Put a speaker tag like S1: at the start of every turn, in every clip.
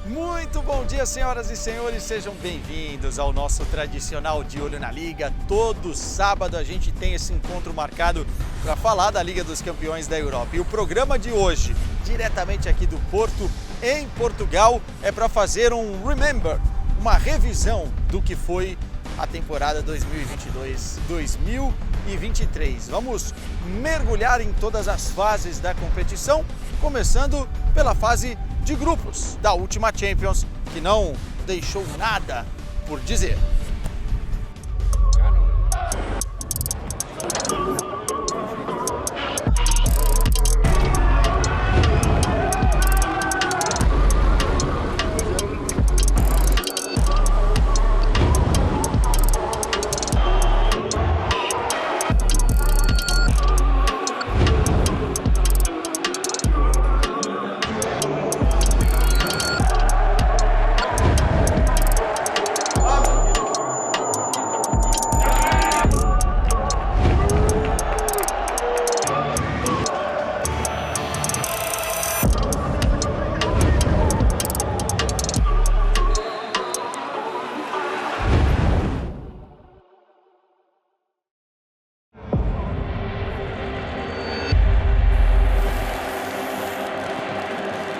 S1: Muito bom dia, senhoras e senhores, sejam bem-vindos ao nosso tradicional De Olho na Liga. Todo sábado a gente tem esse encontro marcado para falar da Liga dos Campeões da Europa. E o programa de hoje, diretamente aqui do Porto, em Portugal, é para fazer um Remember, uma revisão do que foi a temporada 2022-2023. Vamos mergulhar em todas as fases da competição, começando pela fase de grupos da última Champions, que não deixou nada por dizer.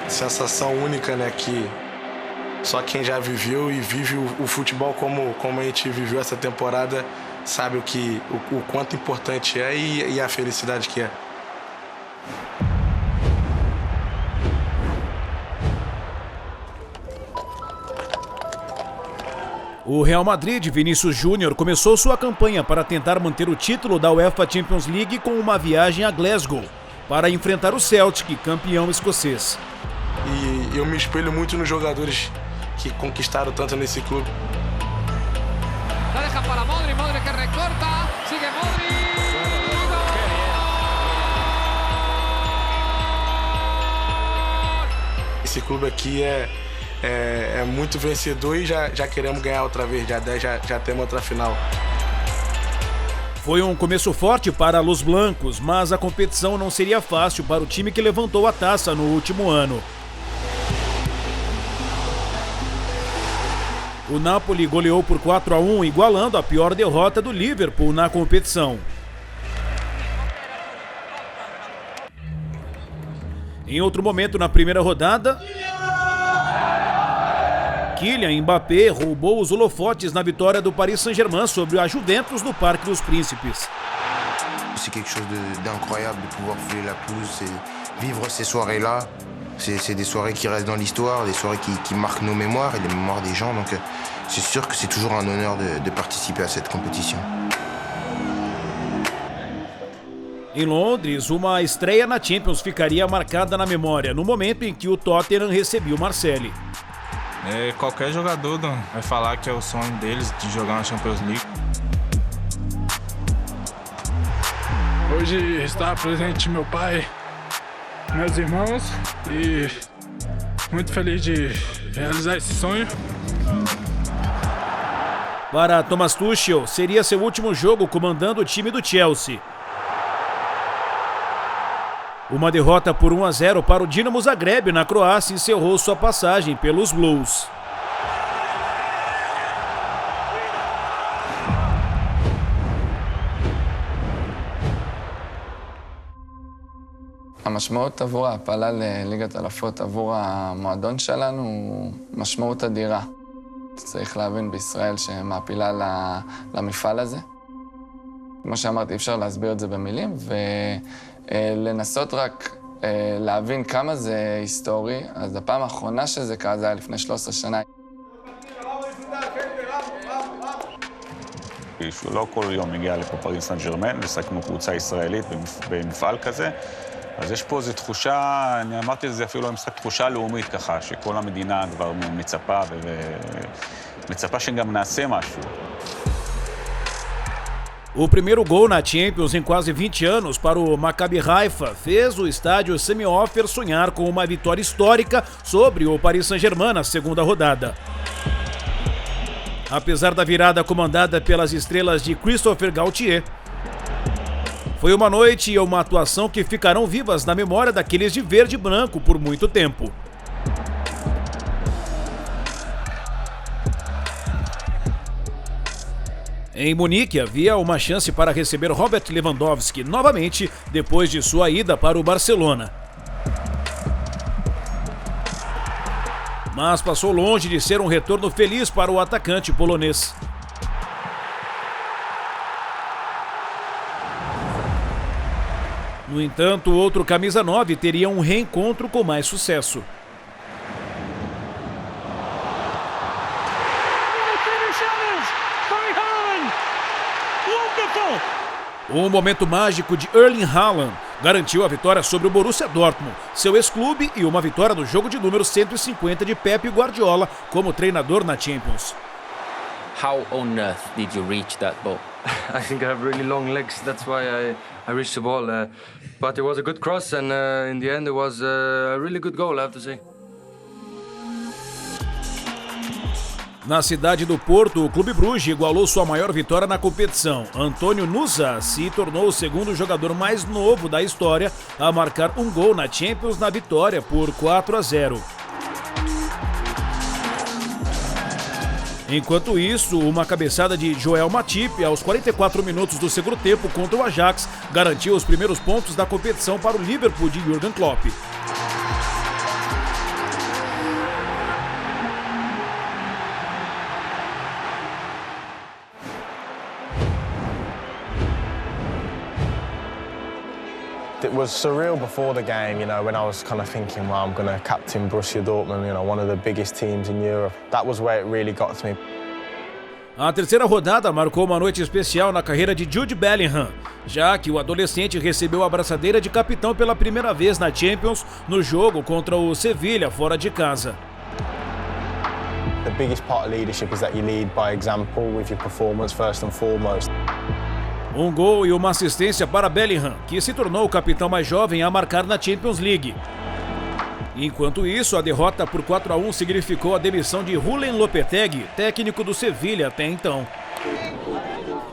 S2: Sensação única, né, que só quem já viveu e vive o futebol como a gente viveu essa temporada sabe o quanto importante é e a felicidade que é.
S3: O Real Madrid de Vinícius Júnior começou sua campanha para tentar manter o título da UEFA Champions League com uma viagem a Glasgow para enfrentar o Celtic, campeão escocês.
S2: E eu me espelho muito nos jogadores que conquistaram tanto nesse clube.
S4: La deja para Modric, Modric que recorta, sigue Modric.
S2: Esse clube aqui é muito vencedor e já queremos ganhar outra vez, já temos outra final.
S3: Foi um começo forte para Los Blancos, mas a competição não seria fácil para o time que levantou a taça no último ano. O Napoli goleou por 4-1, igualando a pior derrota do Liverpool na competição. Em outro momento, na primeira rodada, Kylian Mbappé roubou os holofotes na vitória do Paris Saint-Germain sobre a Juventus no Parque dos Príncipes.
S5: C'est quelque chose d'incroyable de pouvoir fouler la pelouse et vivre ces soirées-là. C'est des soirées qui restent dans l'histoire, des soirées qui marquent nos mémoires et les mémoires des gens. Donc c'est sûr que c'est toujours un honneur de participer à cette compétition.
S3: Em Londres, uma estreia na Champions ficaria marcada na memória no momento em que o Tottenham recebia o Marseille.
S6: Qualquer jogador vai falar que é o sonho deles de jogar na Champions League.
S7: Hoje está presente meu pai, meus irmãos e muito feliz de realizar esse sonho.
S3: Para Thomas Tuchel, seria seu último jogo comandando o time do Chelsea. Uma derrota por 1-0 para o Dinamo Zagreb na Croácia encerrou sua passagem pelos Blues.
S8: המשמעות עבור ההעפלה לליגת האלופות עבור המועדון שלנו הוא משמעות אדירה. צריך להבין בישראל שמעפילה למפעל הזה. כמו שאמרתי, אי אפשר להסביר את זה במילים, ולנסות רק להבין כמה זה היסטורי. אז הפעם האחרונה שזה קרה זה היה לפני 13 שנה.
S9: לא כל יום מגיע לפה פריס סן ז'רמן, לשחק כמו קבוצה ישראלית במפעל כזה. אז יש פה איזו תחושה, אני אמרתי לזה אפילו במשחק, תחושה לאומית ככה, שכל המדינה כבר מצפה ומצפה שגם נעשה משהו.
S3: O primeiro gol na Champions em quase 20 anos para o Maccabi Haifa fez o estádio Sami Ofer sonhar com uma vitória histórica sobre o Paris Saint-Germain na segunda rodada. Apesar da virada comandada pelas estrelas de Christopher Galtier, foi uma noite e uma atuação que ficarão vivas na memória daqueles de verde e branco por muito tempo. Em Munique havia uma chance para receber Robert Lewandowski novamente depois de sua ida para o Barcelona. Mas passou longe de ser um retorno feliz para o atacante polonês. No entanto, outro camisa 9 teria um reencontro com mais sucesso. Um momento mágico de Erling Haaland garantiu a vitória sobre o Borussia Dortmund, seu ex-clube, e uma vitória no jogo de número 150 de Pep Guardiola como treinador na Champions.
S10: How on earth did you reach that ball?
S11: I think I have really long legs, that's why I reached the ball. But it was a good cross and in the end it was a really good goal, I have to say.
S3: Na cidade do Porto, o Clube Bruges igualou sua maior vitória na competição. António Nusa se tornou o segundo jogador mais novo da história a marcar um gol na Champions na vitória por 4-0. Enquanto isso, uma cabeçada de Joel Matip aos 44 minutos do segundo tempo contra o Ajax garantiu os primeiros pontos da competição para o Liverpool de Jürgen Klopp.
S12: It was surreal before the game, you know, when I was kind of thinking, well, I'm going to captain Borussia Dortmund, you know, one of the biggest teams in Europe. That was where it really got to me.
S3: A terceira rodada marcou uma noite especial na carreira de Jude Bellingham, já que o adolescente recebeu a abraçadeira de capitão pela primeira vez na Champions no jogo contra o Sevilla fora de casa.
S12: The biggest part of leadership is that you lead by example with your performance first and foremost.
S3: Um gol e uma assistência para Bellingham, que se tornou o capitão mais jovem a marcar na Champions League. Enquanto isso, a derrota por 4-1 significou a demissão de Julen Lopetegui, técnico do Sevilla até então.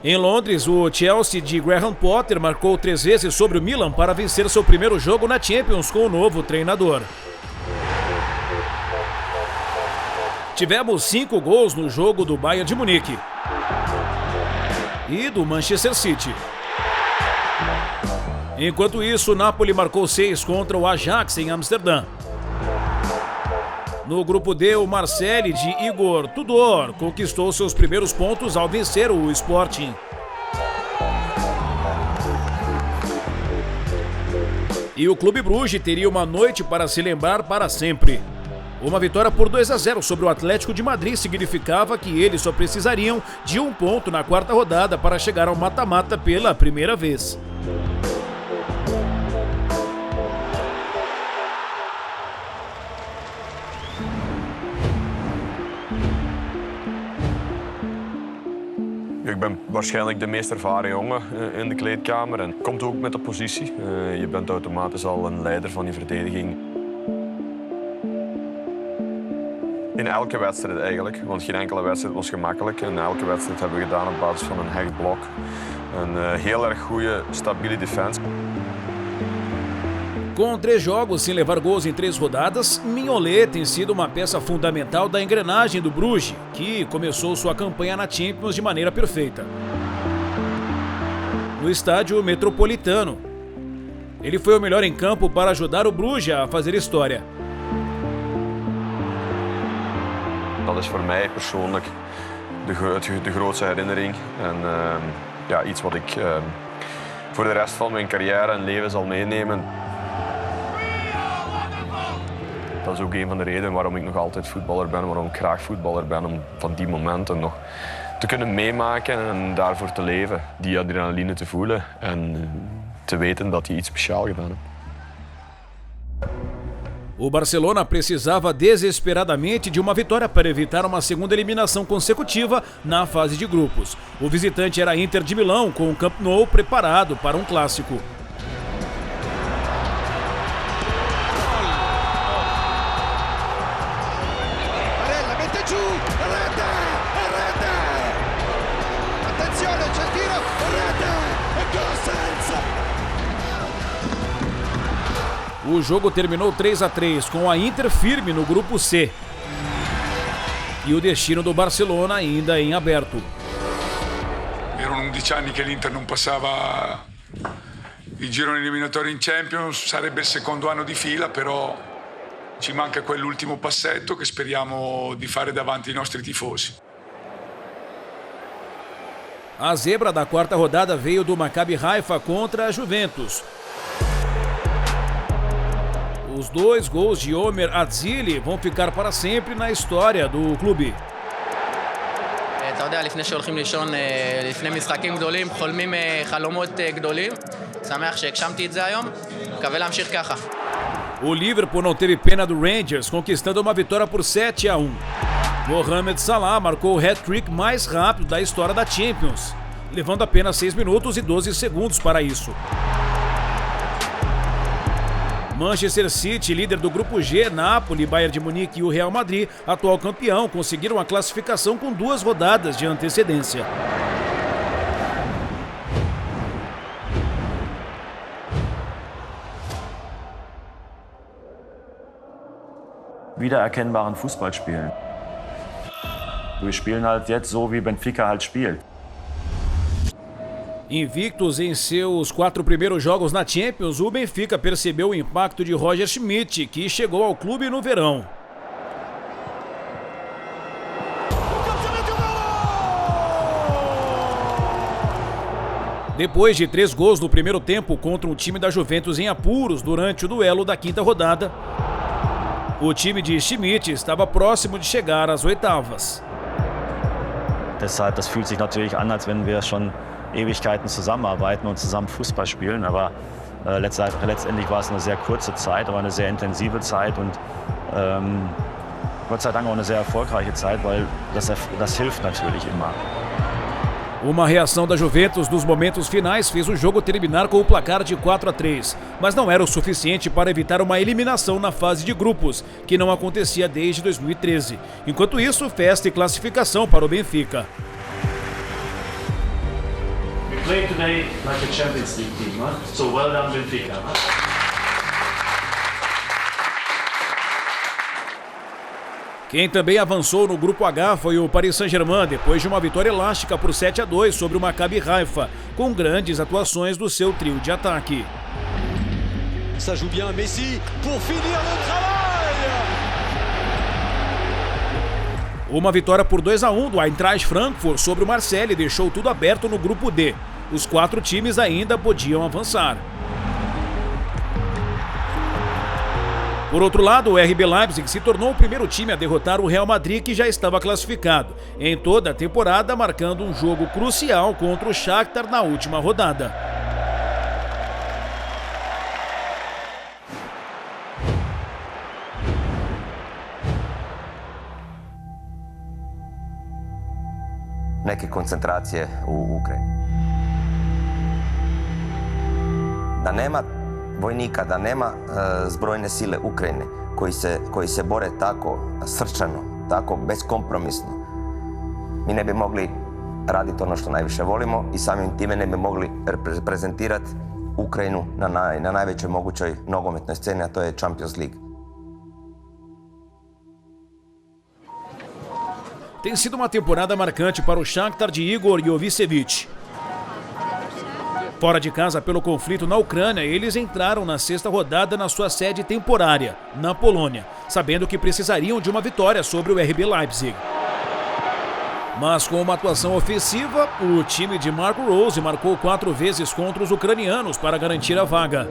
S3: Em Londres, o Chelsea de Graham Potter marcou 3 vezes sobre o Milan para vencer seu primeiro jogo na Champions com o novo treinador. Tivemos 5 gols no jogo do Bayern de Munique e do Manchester City. Enquanto isso, o Napoli marcou 6 contra o Ajax em Amsterdã. No grupo D, o Marseille de Igor Tudor conquistou seus primeiros pontos ao vencer o Sporting. E o Clube Bruges teria uma noite para se lembrar para sempre. Uma vitória por 2-0 sobre o Atlético de Madrid significava que eles só precisariam de um ponto na quarta rodada para chegar ao mata-mata pela primeira vez.
S13: Ik ben waarschijnlijk de meest ervaren jongen in de kleedkamer en komt ook met de positie. Je bent automatisch al een leider van je verdediging. In elke wedstrijd eigenlijk, want geen enkele wedstrijd was gemakkelijk. En elke wedstrijd hebben we gedaan op basis van een hecht blok. Een heel erg goede, stabiele defense.
S3: Com 3 jogos sem levar gols em 3 rodadas, Mignolet tem sido uma peça fundamental da engrenagem do Bruges, que começou sua campanha na Champions de maneira perfeita. No estádio Metropolitano, ele foi o melhor em campo para ajudar o Bruges a fazer história.
S13: Dat is voor mij persoonlijk de grootste herinnering en ja, iets wat ik voor de rest van mijn carrière en leven zal meenemen. Dat is ook een van de redenen waarom ik nog altijd voetballer ben, waarom ik graag voetballer ben, om van die momenten nog te kunnen meemaken en daarvoor te leven, die adrenaline te voelen en te weten dat je iets speciaals gedaan hebt.
S3: O Barcelona precisava desesperadamente de uma vitória para evitar uma segunda eliminação consecutiva na fase de grupos. O visitante era a Inter de Milão, com o Camp Nou preparado para um clássico. O jogo terminou 3-3, com a Inter firme no grupo C. E o destino do Barcelona ainda em aberto.
S14: Erano 11 anni che l'Inter non passava il girone eliminatorio in Champions, sarebbe il secondo anno di fila, però ci manca quell'ultimo passetto che speriamo di fare davanti ai nostri tifosi.
S3: A zebra da quarta rodada veio do Maccabi Haifa contra a Juventus. Os 2 gols de Omer Atzili vão ficar para sempre na história do clube.
S15: אתה יודע, לפני שהולכים לישון, לפני משחקים גדולים, חולמים חלומות גדולים. שמח שהגשמתי את זה היום, מקווה להמשיך ככה.
S3: O Liverpool não teve pena do Rangers, conquistando uma vitória por 7-1. Mohamed Salah marcou o hat-trick mais rápido da história da Champions, levando apenas 6 minutos e 12 segundos para isso. Manchester City, líder do grupo G, Napoli, Bayern de Munique e o Real Madrid, atual campeão, conseguiram a classificação com 2 rodadas de antecedência.
S16: Wiedererkennbaren Fußball spielen. Wir spielen halt jetzt so, wie Benfica halt spielt.
S3: Invictus em seus 4 primeiros jogos na Champions, o Benfica percebeu o impacto de Roger Schmidt, que chegou ao clube no verão. Depois de 3 gols no primeiro tempo contra um time da Juventus em apuros durante o duelo da quinta rodada, o time de Schmidt estava próximo de chegar às oitavas.
S16: Deshalb, das fühlt sich natürlich an, als wenn wir schon Ewigkeiten zusammenarbeiten und zusammen Fußball spielen. Aber letztendlich war es eine sehr kurze Zeit, aber eine sehr intensive Zeit und Gott sei Dank auch eine sehr erfolgreiche Zeit, weil das hilft natürlich immer.
S3: Uma reação da Juventus nos momentos finais fez o jogo terminar com o placar de 4-3, mas não era o suficiente para evitar uma eliminação na fase de grupos, que não acontecia desde 2013. Enquanto isso, festa e classificação para o Benfica.
S17: We play today like a Champions League team, huh? So well done, Benfica.
S3: Quem também avançou no grupo H foi o Paris Saint-Germain, depois de uma vitória elástica por 7-2 sobre o Maccabi Haifa, com grandes atuações do seu trio de ataque.
S18: Ça joue bien Messi pour finir le travail.
S3: Uma vitória por 2-1 do Eintracht Frankfurt sobre o Marseille deixou tudo aberto no grupo D. Os 4 times ainda podiam avançar. Por outro lado, o RB Leipzig se tornou o primeiro time a derrotar o Real Madrid, que já estava classificado, em toda a temporada, marcando um jogo crucial contra o Shakhtar na última rodada.
S19: Neke koncentracije u Ukrajini. Da nema vojnika, da nema zbrojne sile Ukrajine koji se bore tako srčano, tako beskompromisno, mi ne bi mogli raditi ono što najviše volimo i samim time ne bi mogli reprezentirati Ukrajinu na najvećoj mogućoj nogometnoj sceni, a to je Champions League.
S3: Tem sido uma temporada marcante para o Shakhtar de Igor Jovicevic. Fora de casa pelo conflito na Ucrânia, eles entraram na 6ª rodada na sua sede temporária, na Polônia, sabendo que precisariam de uma vitória sobre o RB Leipzig. Mas com uma atuação ofensiva, o time de Marco Rose marcou 4 vezes contra os ucranianos para garantir a vaga.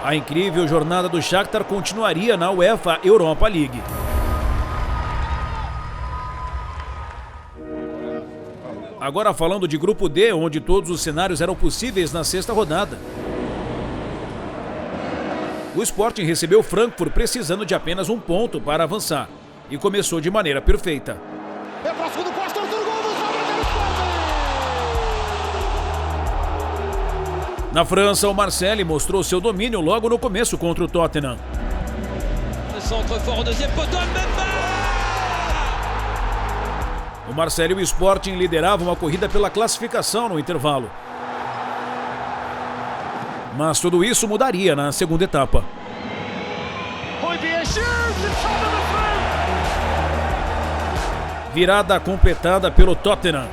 S3: A incrível jornada do Shakhtar continuaria na UEFA Europa League. Agora falando de grupo D, onde todos os cenários eram possíveis na 6ª rodada. O Sporting recebeu o Frankfurt precisando de apenas um ponto para avançar. E começou de maneira perfeita. Na França, o Marseille mostrou seu domínio logo no começo contra o Tottenham. O Marseille e o Sporting lideravam a corrida pela classificação no intervalo. Mas tudo isso mudaria na segunda etapa. Virada completada pelo Tottenham.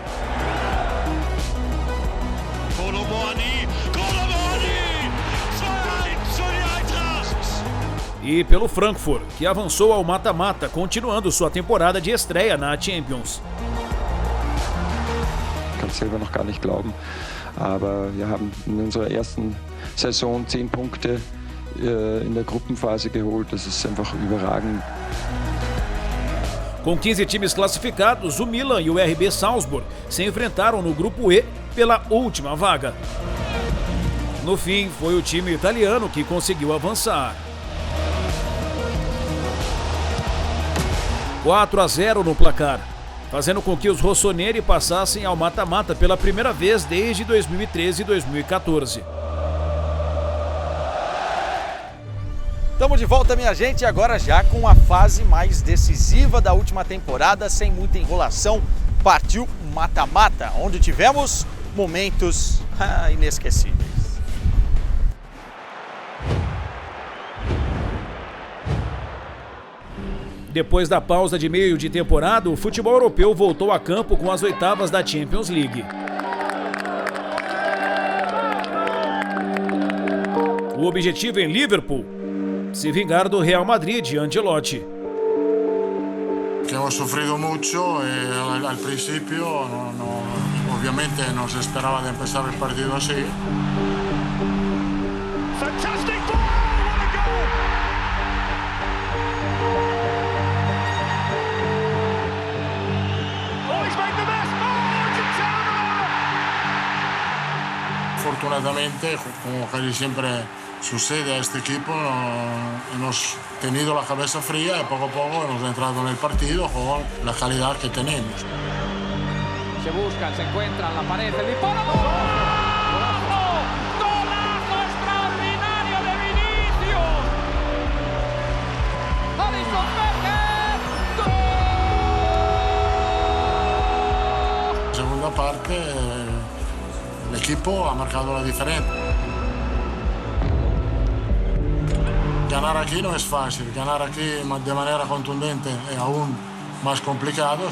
S3: E pelo Frankfurt, que avançou ao mata-mata, continuando sua temporada de estreia na Champions.
S20: Ich kann es selber noch gar nicht glauben, aber wir haben in unserer ersten Saison 10 Punkte in der Gruppenphase geholt. Das ist einfach überragend.
S3: Com 15 times classificados, o Milan e o RB Salzburg se enfrentaram no grupo E pela última vaga. No fim, foi o time italiano que conseguiu avançar. 4-0 no placar, fazendo com que os rossoneri passassem ao mata-mata pela primeira vez desde 2013 e 2014.
S1: Estamos de volta, minha gente, agora já com a fase mais decisiva da última temporada, sem muita enrolação, partiu mata-mata, onde tivemos momentos inesquecíveis.
S3: Depois da pausa de meio de temporada, o futebol europeu voltou a campo com as oitavas da Champions League. O objetivo em Liverpool: se vingar do Real Madrid de Ancelotti.
S21: Que hemos sufrido mucho al principio, obviamente no se esperaba de empezar el partido así.
S4: Fantastic ball! What a goal! Oh, he's made the best! Oh, it's a turnaround!
S21: Afortunadamente, como casi siempre sucede a este equipo, hemos tenido la cabeza fría y poco a poco hemos entrado en el partido con la calidad que tenemos.
S4: Se buscan, se encuentran, la pared, el disparo. ¡Golazo! ¡Golazo extraordinario de Vinicius! ¡Alisson Becker!
S21: ¡Gol! Segunda parte, el equipo ha marcado la diferencia. Ganar aquí no es fácil, ganar aquí de manera contundente es aún más complicado.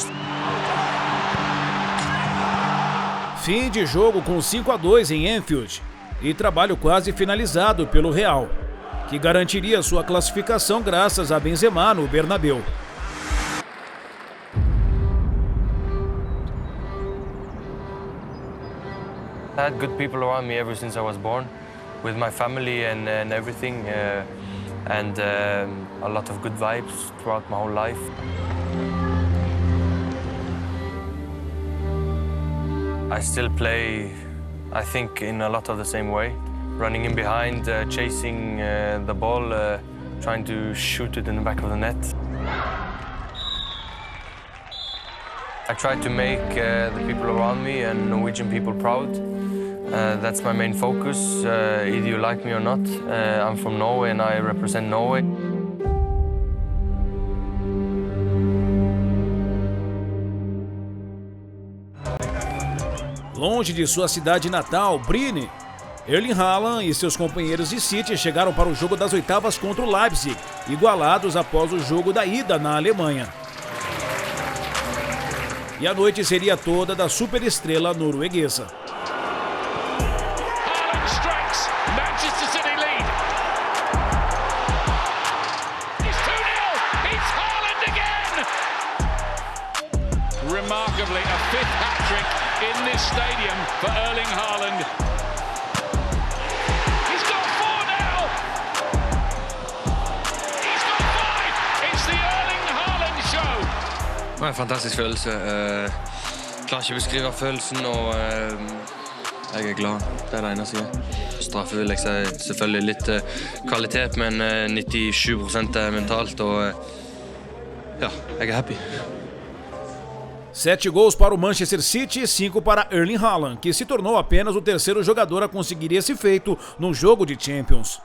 S3: Fim de jogo com 5-2 em Anfield e trabalho quase finalizado pelo Real, que garantiria sua classificação graças a Benzema no Bernabéu.
S11: I had good people around me ever since I was born, with my family and everything. And a lot of good vibes throughout my whole life. I still play, I think, in a lot of the same way. Running in behind, chasing the ball, trying to shoot it in the back of the net. I try to make the people around me and Norwegian people proud. That's my main focus, either you like me or not. I'm from Norway and I represent Norway.
S3: Longe de sua cidade natal, Bryne, Erling Haaland e seus companheiros de City chegaram para o jogo das oitavas contra o Leipzig, igualados após o jogo da ida na Alemanha. E a noite seria toda da superestrela norueguesa.
S4: Remarkably, a fifth hat-trick in this stadium for Erling Haaland. He's got 4 now! He's got 5! It's the Erling Haaland show!
S11: Det var en fantastisk følelse. Klarer ikke å beskrive følelsen, og jeg er glad. Det er det ene jeg sier. Straffe vil jeg si selvfølgelig litt kvalitet, men 97% er mentalt, og ja, jeg er happy.
S3: 7 gols para o Manchester City e 5 para Erling Haaland, que se tornou apenas o terceiro jogador a conseguir esse feito num jogo de Champions.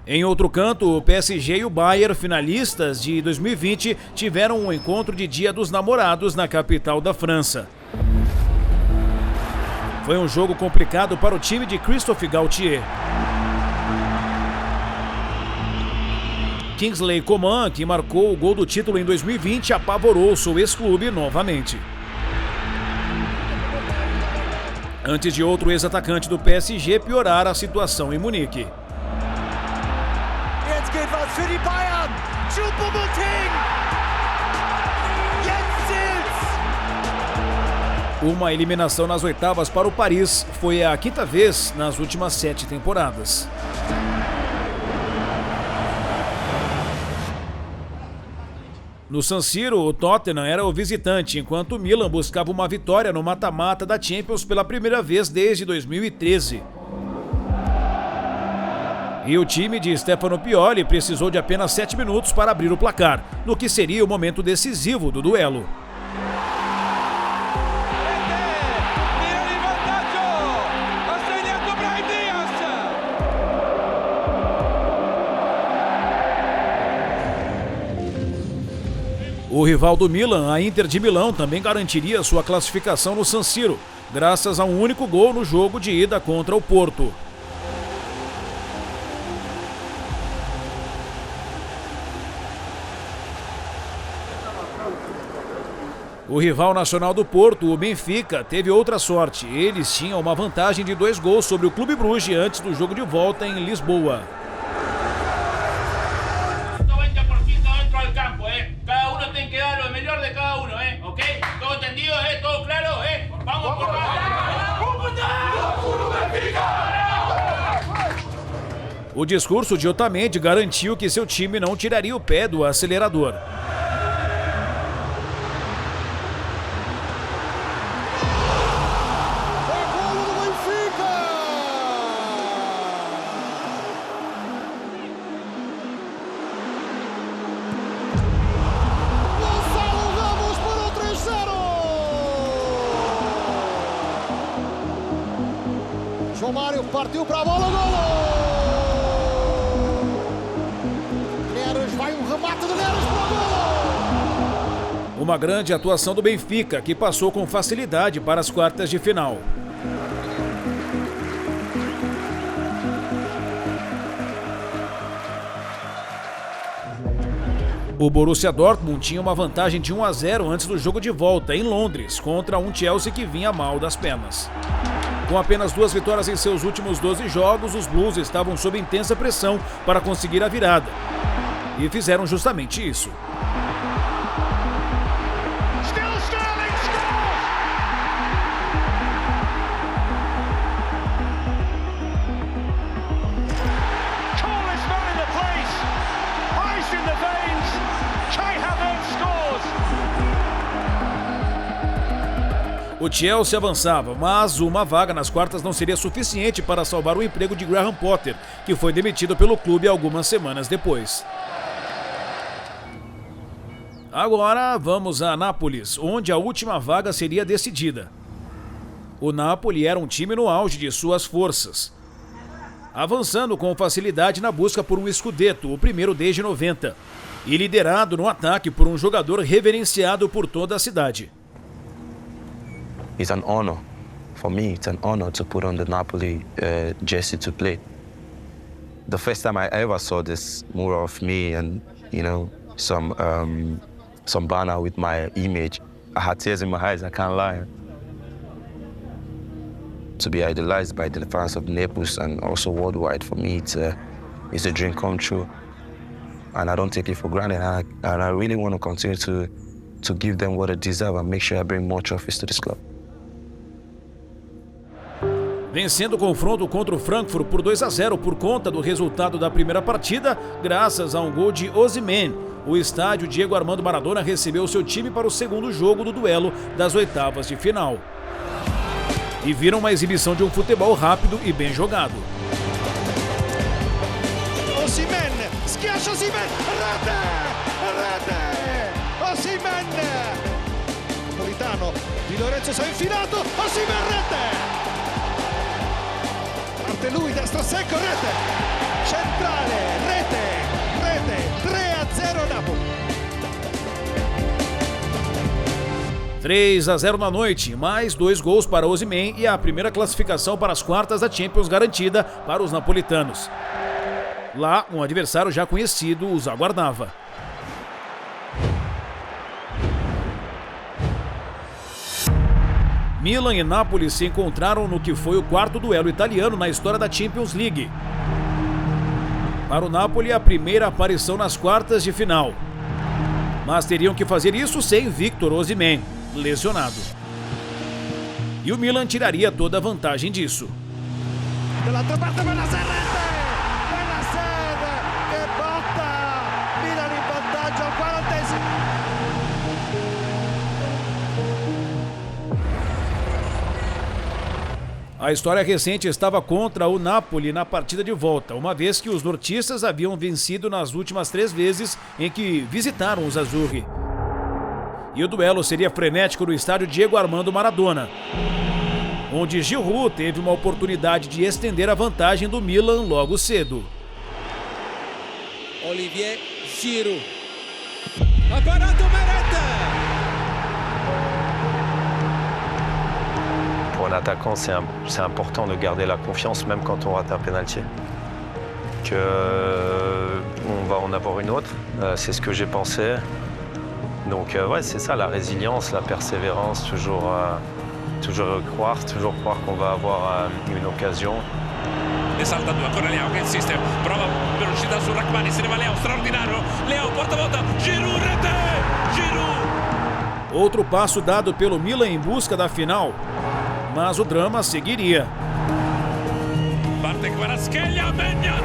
S3: Em outro canto, o PSG e o Bayern, finalistas de 2020, tiveram um encontro de Dia dos Namorados na capital da França. Foi um jogo complicado para o time de Christophe Galtier, Kingsley Coman, que marcou o gol do título em 2020, apavorou seu ex-clube novamente. Antes de outro ex-atacante do PSG piorar a situação em Munique.
S2: Jetzt geht was für die Bayern. Choupo-Moting. Jetzt zählt's.
S3: Uma eliminação nas oitavas para o Paris foi a quinta vez nas últimas 7 temporadas. No San Siro, o Tottenham era o visitante, enquanto o Milan buscava uma vitória no mata-mata da Champions pela primeira vez desde 2013. E o time de Stefano Pioli precisou de apenas 7 minutos para abrir o placar, no que seria o momento decisivo do duelo. O rival do Milan, a Inter de Milão, também garantiria sua classificação no San Siro, graças a um único gol no jogo de ida contra o Porto. O rival nacional do Porto, o Benfica, teve outra sorte. Eles tinham uma vantagem de 2 gols sobre o Clube Bruges antes do jogo de volta em Lisboa. O discurso de Otamendi garantiu que seu time não tiraria o pé do acelerador.
S2: João Mário partiu para a bola, gol! Neres, vai um remate de Neres para o gol!
S3: Uma grande atuação do Benfica, que passou com facilidade para as quartas de final. O Borussia Dortmund tinha uma vantagem de 1-0 antes do jogo de volta, em Londres, contra um Chelsea que vinha mal das pernas. Com apenas 2 vitórias em seus últimos 12 jogos, os Blues estavam sob intensa pressão para conseguir a virada. E fizeram justamente isso. O Chelsea avançava, mas uma vaga nas quartas não seria suficiente para salvar o emprego de Graham Potter, que foi demitido pelo clube algumas semanas depois. Agora vamos a Nápoles, onde a última vaga seria decidida. O Napoli era um time no auge de suas forças, avançando com facilidade na busca por um Scudetto, o primeiro desde 90, e liderado no ataque por um jogador reverenciado por toda a cidade.
S22: It's an honor for me. It's an honor to put on the Napoli jersey to play. The first time I ever saw this mural of me and, you know, some banner with my image, I had tears in my eyes, I can't lie. To be idolized by the fans of Naples and also worldwide, for me, it's a dream come true. And I don't take it for granted. And I really want to continue to give them what they deserve and make sure I bring more trophies to this club.
S3: Vencendo o confronto contra o Frankfurt por 2-0 por conta do resultado da primeira partida, graças a um gol de Osimhen, o estádio Diego Armando Maradona recebeu seu time para o segundo jogo do duelo das oitavas de final. E viram uma exibição de um futebol rápido e bem jogado.
S2: Osimhen, schiaccia Osimhen, rete, Osimhen, Napolitano, Di Lorenzo si è infilato, Osimhen rete. Parte lui, destra secco, rete, centrale, rete, 3-0 Napoli.
S3: 3-0 na noite, mais 2 gols para Osimhen e a primeira classificação para as quartas da Champions garantida para os napolitanos. Lá, um adversário já conhecido os aguardava. Milan e Napoli se encontraram no que foi o quarto duelo italiano na história da Champions League. Para o Napoli, a primeira aparição nas quartas de final. Mas teriam que fazer isso sem Victor Osimhen, lesionado. E o Milan tiraria toda a vantagem disso.
S2: Dall'altra parte Benasser, rete! Benasser che botta! Milan in vantaggio al 40°.
S3: A história recente estava contra o Napoli na partida de volta, uma vez que os nortistas haviam vencido nas últimas 3 vezes em que visitaram os Azzurri. E o duelo seria frenético no estádio Diego Armando Maradona, onde Giroud teve uma oportunidade de estender a vantagem do Milan logo cedo.
S18: Olivier Giroud. Ha parato Meret!
S5: Pour un attaquant, c'est important de garder la confiance même quand on rate un pénalty. On va en avoir une autre, c'est ce que j'ai pensé. Donc ouais, c'est ça, la résilience, la persévérance, toujours croire qu'on va avoir une occasion.
S6: Ne salta 2, ancora Leao che insiste, prova per uscita su Rachmani, se ne va Leao, straordinario, Leao porta a volta, Giroud, rete, Giroud!
S3: Outro passo dado pelo Milan em busca da final, mas o drama seguiria.
S6: Parte Kvaratskhelia, Maignan!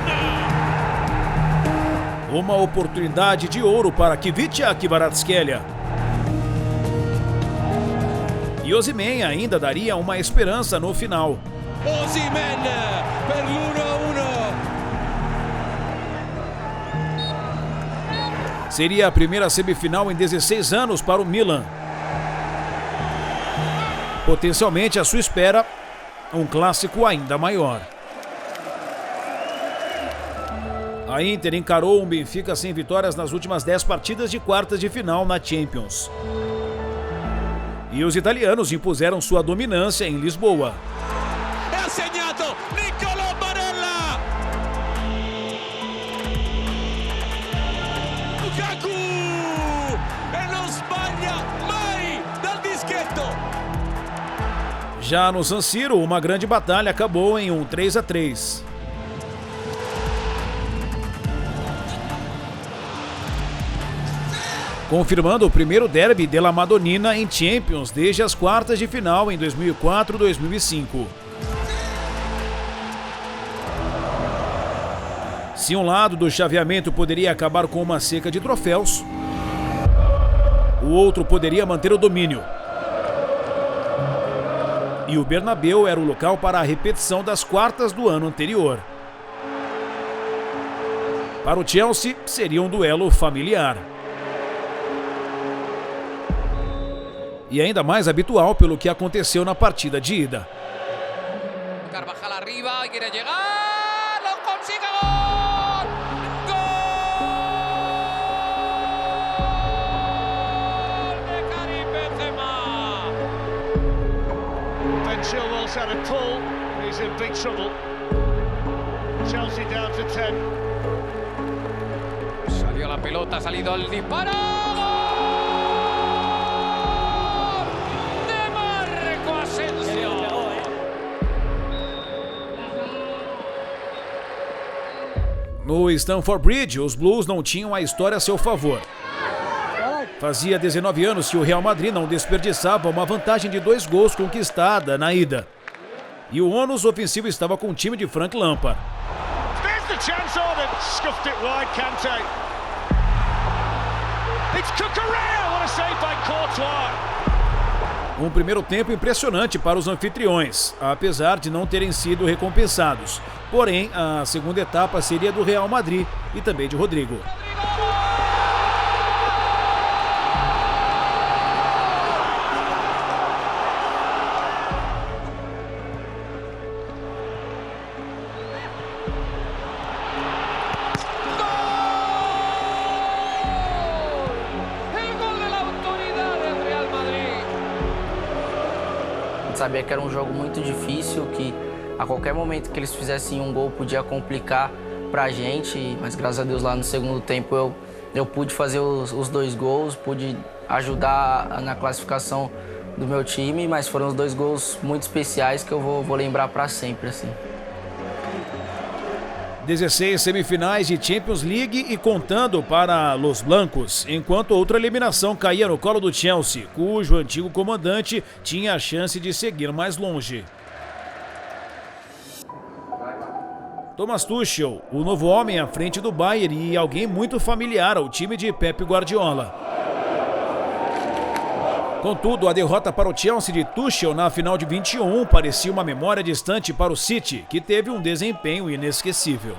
S3: Uma oportunidade de ouro para Kvicha Kvaratskhelia. E Osimhen ainda daria uma esperança no final.
S18: Osimhen per l'1-1.
S3: Seria a primeira semifinal em 16 anos para o Milan. Potencialmente, à sua espera, um clássico ainda maior. A Inter encarou um Benfica sem vitórias nas últimas 10 partidas de quartas de final na Champions. E os italianos impuseram sua dominância em Lisboa.
S18: E ha segnato Niccolò Barella! Lukaku! E non sbaglia mai dal dischetto!
S3: Já no San Siro, uma grande batalha acabou em um 3-3. Confirmando o primeiro derby della Madonnina em Champions desde as quartas de final em 2004-2005. Se um lado do chaveamento poderia acabar com uma seca de troféus, o outro poderia manter o domínio. E o Bernabéu era o local para a repetição das quartas do ano anterior. Para o Chelsea, seria um duelo familiar. E ainda mais habitual pelo que aconteceu na partida de ida.
S4: Carvajal arriba, quiere llegar, lo consigue, gol! Gol de Karim Benzema!
S2: Ben Chilwell's had a pull, he's in big trouble. Chelsea down to 10.
S4: Salió la pelota, ha salido el disparo.
S3: No Stamford Bridge, os Blues não tinham a história a seu favor. Fazia 19 anos que o Real Madrid não desperdiçava uma vantagem de 2 gols conquistada na ida. E o ônus ofensivo estava com o time de Frank Lampard. Um primeiro tempo impressionante para os anfitriões, apesar de não terem sido recompensados. Porém, a segunda etapa seria do Real Madrid e também de Rodrigo.
S15: Sabia que era um jogo muito difícil, que a qualquer momento que eles fizessem um gol podia complicar
S7: pra gente, mas graças a Deus lá no segundo tempo eu pude fazer os 2 gols, pude ajudar na classificação do meu time, mas foram os 2 gols muito especiais que eu vou lembrar para sempre, assim.
S3: 16 semifinais de Champions League e contando para Los Blancos, enquanto outra eliminação caía no colo do Chelsea, cujo antigo comandante tinha a chance de seguir mais longe. Thomas Tuchel, o novo homem à frente do Bayern e alguém muito familiar ao time de Pep Guardiola. Contudo, a derrota para o Chelsea de Tuchel na final de 21 parecia uma memória distante para o City, que teve um desempenho inesquecível.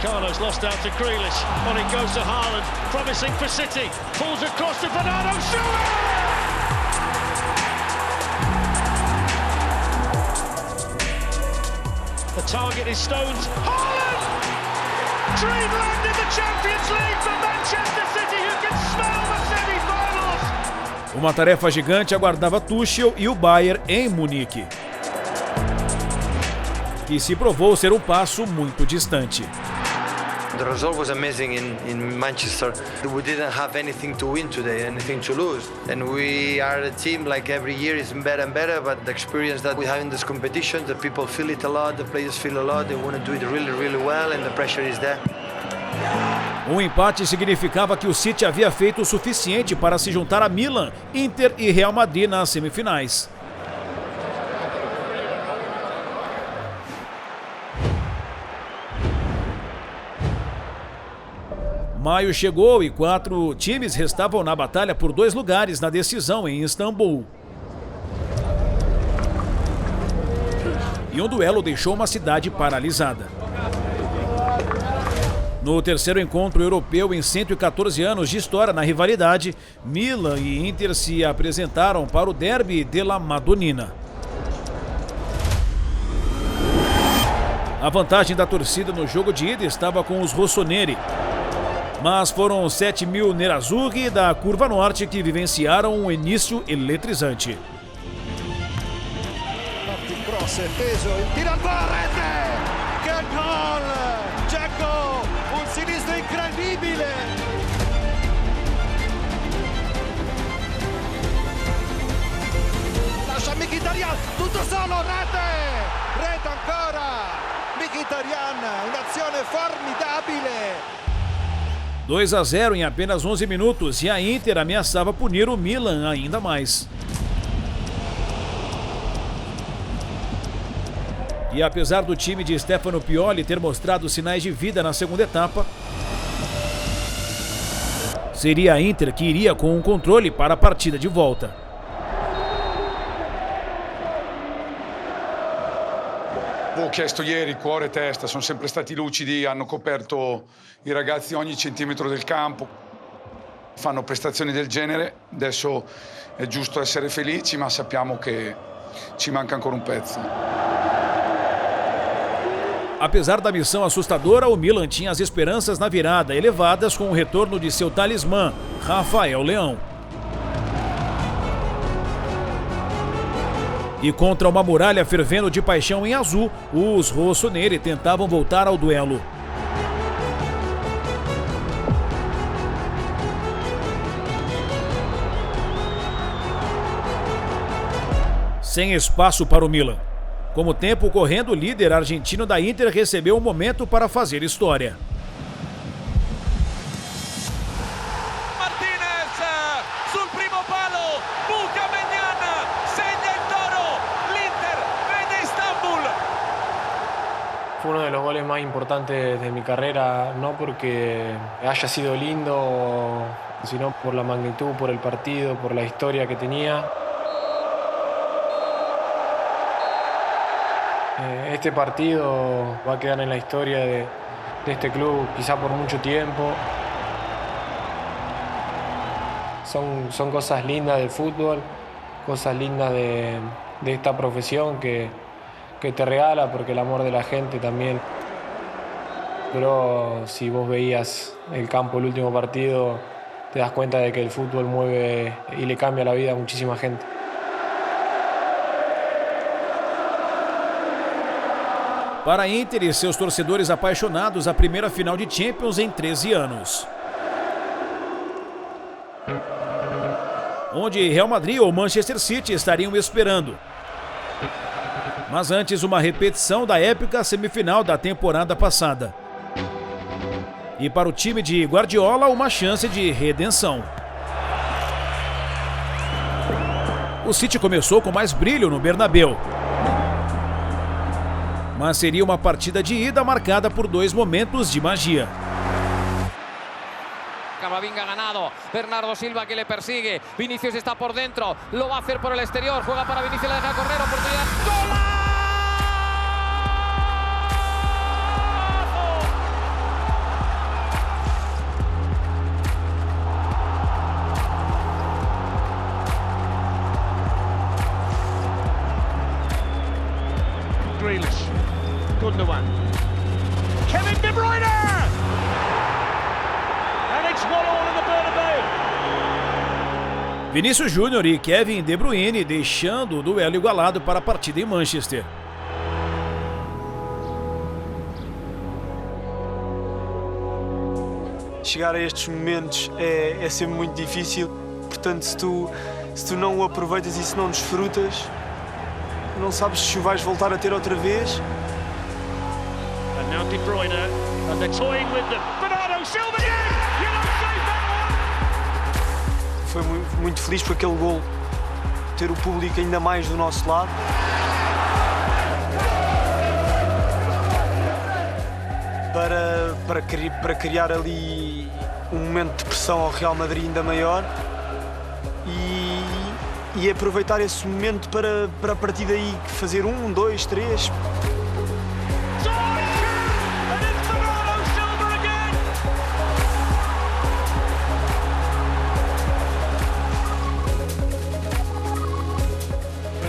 S2: Carlos lost out to Grealish. On it goes to Haaland, promising for City. Pulls across to Bernardo Silva. The target is Stones. Haaland! Dreamland in the Champions League for Manchester City, who can smell the semi-finals.
S3: Uma tarefa gigante aguardava Tuchel e o Bayern em Munique, que se provou ser um passo muito distante.
S8: The result was amazing in Manchester. We didn't have anything to win today, anything to lose. And we are a team like every year is better and better, but the experience that we have in this competition, the people feel it a lot, the players feel a lot, they want to do it really, really well and the pressure is there.
S3: Um empate significava que o City havia feito o suficiente para se juntar a Milan, Inter e Real Madrid nas semifinais. Maio chegou e 4 times restavam na batalha por 2 lugares na decisão em Istambul. E um duelo deixou uma cidade paralisada. No terceiro encontro europeu em 114 anos de história na rivalidade, Milan e Inter se apresentaram para o Derby della Madonnina. A vantagem da torcida no jogo de ida estava com os rossoneri, mas foram 7.000 nerazzurri da Curva Norte que vivenciaram um início eletrizante.
S2: Cross teso, il tiro al gol, rete! Che gol! Dzeko, un sinistro incredibile! Lascia Mkhitaryan, tutto solo, rete! Rete ancora! Mkhitaryan, un'azione formidabile!
S3: 2-0 em apenas 11 minutos e a Inter ameaçava punir o Milan ainda mais. E apesar do time de Stefano Pioli ter mostrado sinais de vida na segunda etapa, seria a Inter que iria com o controle para a partida de volta.
S14: Ho chiesto ieri, cuore e testa, sono sempre stati lucidi, hanno coperto i ragazzi ogni centimetro del campo, fanno prestazioni del genere, adesso è giusto essere felici, ma sappiamo che ci manca ancora un pezzo.
S3: Apesar da missão assustadora, o Milan tinha as esperanças na virada elevadas com o retorno de seu talismã, Rafael Leão. E contra uma muralha fervendo de paixão em azul, os rossoneri tentavam voltar ao duelo. Sem espaço para o Milan. Com o tempo correndo, o líder argentino da Inter recebeu um momento para fazer história.
S23: Fue uno de los goles más importantes de mi carrera, no porque haya sido lindo, sino por la magnitud, por el partido, por la historia que tenía. Este partido va a quedar en la historia de este club quizá por mucho tiempo. Son cosas lindas del fútbol, cosas lindas de esta profesión que te regala, porque el amor de la gente también pero si vos veías el campo el último partido, te das cuenta de que el fútbol mueve y le cambia la vida a muchísima gente.
S3: Para a Inter e seus torcedores apaixonados, a primeira final de Champions em 13 anos. Onde Real Madrid ou Manchester City estariam esperando. Mas antes, uma repetição da épica semifinal da temporada passada. E para o time de Guardiola, uma chance de redenção. O City começou com mais brilho no Bernabéu. Mas seria uma partida de ida marcada por 2 momentos de magia.
S4: Camavinga ganado, Bernardo Silva que le persigue, Vinicius está por dentro, lo va a hacer por el exterior, juega para Vinicius, le deja correr, oportunidad, ¡golazo!
S2: Grealish, Gundogan, Kevin De Bruyne!
S3: Vinícius Júnior e Kevin De Bruyne deixando o duelo igualado para a partida em Manchester.
S9: Chegar a estes momentos é sempre muito difícil, portanto se tu não o aproveitas e se não desfrutas, não sabes se o vais voltar a ter outra vez.
S2: And now De Bruyne, and they're toying with them. Bernardo Silva, yeah! You don't say that one!
S9: Foi muito feliz por aquele gol, ter o público ainda mais do nosso lado. Para criar ali um momento de pressão ao Real Madrid ainda maior e aproveitar esse momento para a partir daí fazer 1, 2, 3.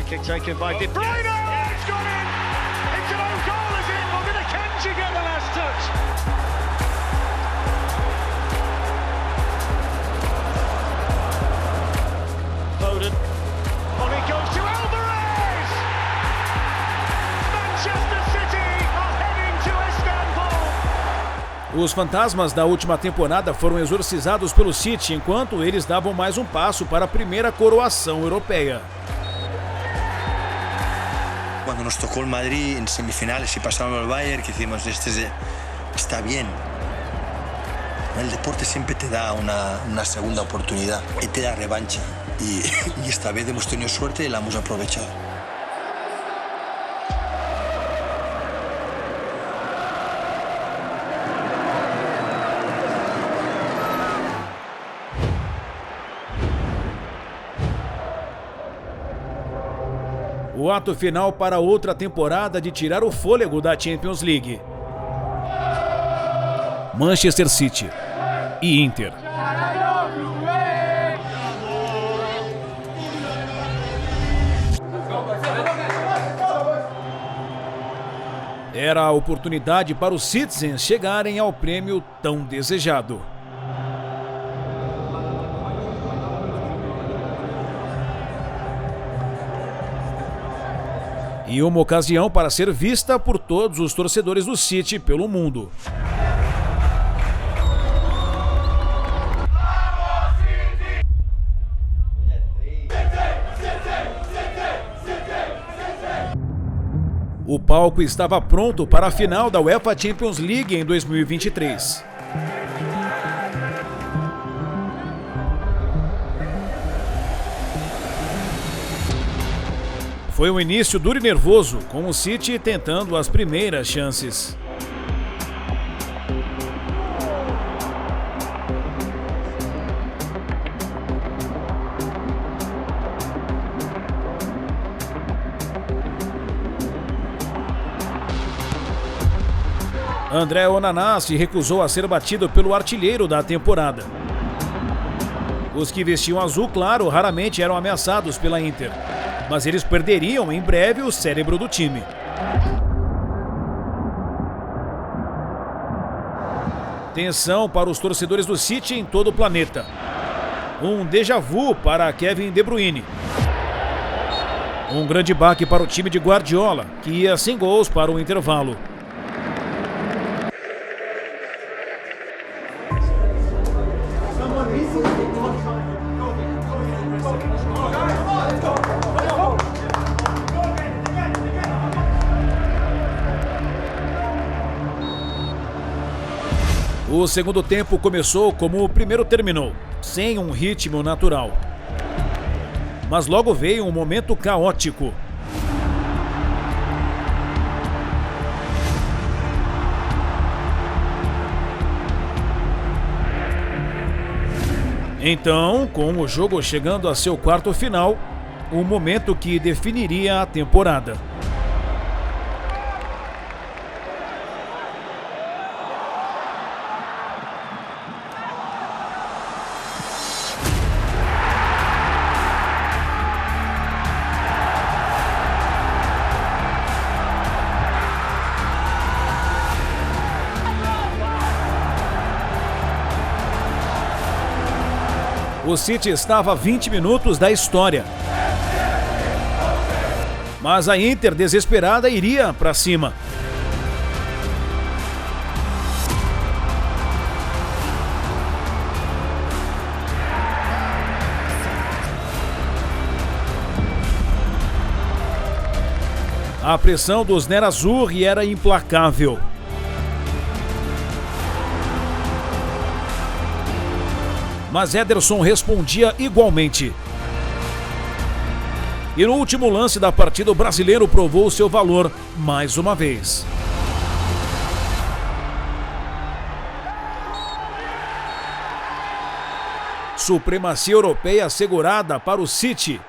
S2: Kick taken by De Bruyne! It's gone in! It's an own goal, is it? Or did Akanji get the last touch? Foden. On it goes to Alvarez! Manchester City are heading to Istanbul!
S3: Os fantasmas da última temporada foram exorcizados pelo City enquanto eles davam mais um passo para a primeira coroação europeia.
S10: Cuando nos tocó el Madrid en semifinales y pasamos al Bayern, que decimos, está bien. El deporte siempre te da una segunda oportunidad y te da revancha. Y esta vez hemos tenido suerte y la hemos aprovechado.
S3: O ato final para outra temporada de tirar o fôlego da Champions League. Manchester City e Inter. Era a oportunidade para os Citizens chegarem ao prêmio tão desejado. E uma ocasião para ser vista por todos os torcedores do City pelo mundo. O palco estava pronto para a final da UEFA Champions League em 2023. Foi um início duro e nervoso, com o City tentando as primeiras chances. André Onana se recusou a ser batido pelo artilheiro da temporada. Os que vestiam azul claro raramente eram ameaçados pela Inter, mas eles perderiam em breve o cérebro do time. Tensão para os torcedores do City em todo o planeta. Um déjà vu para Kevin De Bruyne. Um grande baque para o time de Guardiola, que ia sem gols para o intervalo. O segundo tempo começou como o primeiro terminou, sem um ritmo natural. Mas logo veio um momento caótico. Então, com o jogo chegando a seu quarto final, o momento que definiria a temporada. O City estava a 20 minutos da história. Mas a Inter, desesperada, iria para cima. A pressão dos Nerazzurri era implacável. Mas Ederson respondia igualmente. E no último lance da partida, o brasileiro provou seu valor mais uma vez. Supremacia europeia assegurada para o City.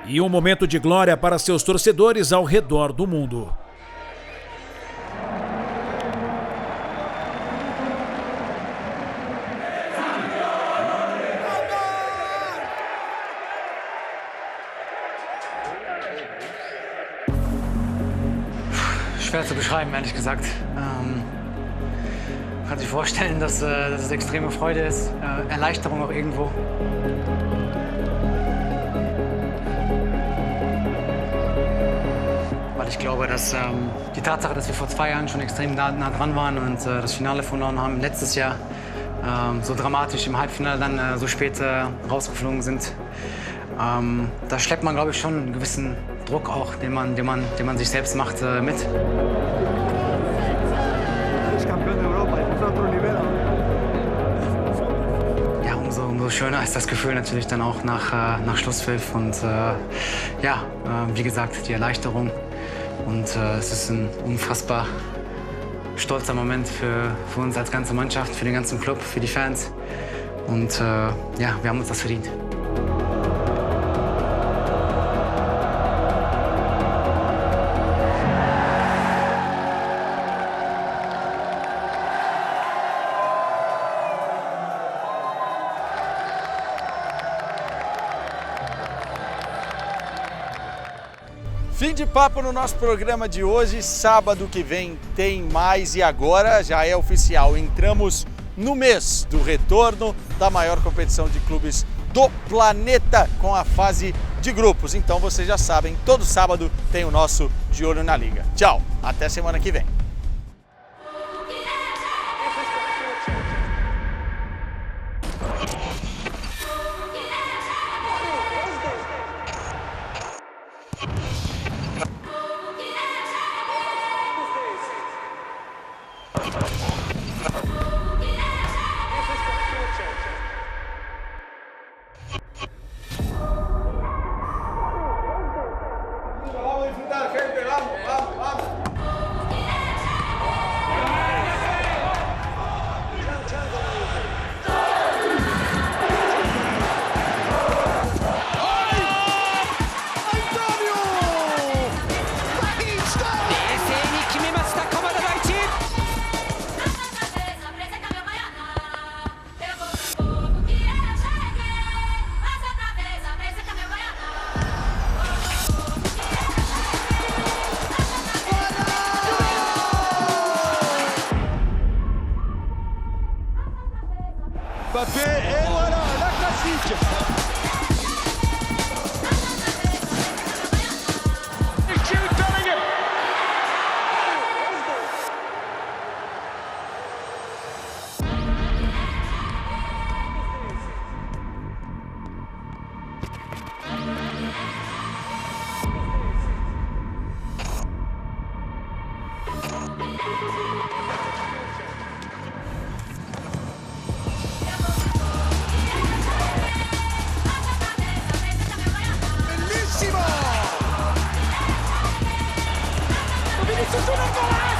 S3: E um momento de glória para seus torcedores ao redor do mundo.
S12: Schwer zu beschreiben, ehrlich gesagt. Man kann sich vorstellen, dass es extreme Freude ist, Erleichterung auch irgendwo. Weil ich glaube, dass die Tatsache, dass wir vor 2 Jahren schon extrem nah dran waren und das Finale verloren haben, letztes Jahr so dramatisch im Halbfinale dann so spät rausgeflogen sind, da schleppt man, glaube ich, schon einen gewissen Druck auch, den man sich selbst macht, mit. Ja, umso schöner ist das Gefühl natürlich dann auch nach Schlusspfiff und ja, wie gesagt, die Erleichterung. Und es ist ein unfassbar stolzer Moment für uns als ganze Mannschaft, für den ganzen Club, für die Fans. Und ja, wir haben uns das verdient.
S1: Fim de papo no nosso programa de hoje. Sábado que vem tem mais e agora já é oficial. Entramos no mês do retorno da maior competição de clubes do planeta com a fase de grupos. Então vocês já sabem, todo sábado tem o nosso De Olho na Liga. Tchau, até semana que vem.
S2: Vinícius Júnior, golaço!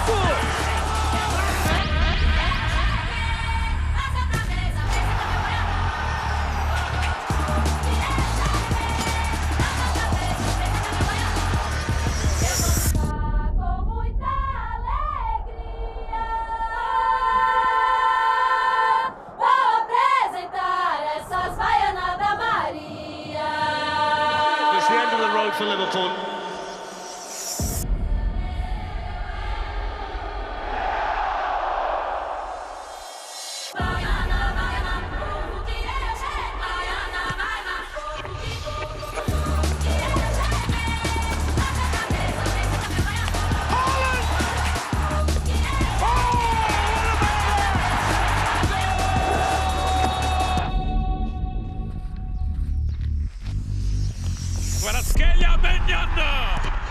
S2: For Liverpool.
S6: Kvaratskhelia, Maignan!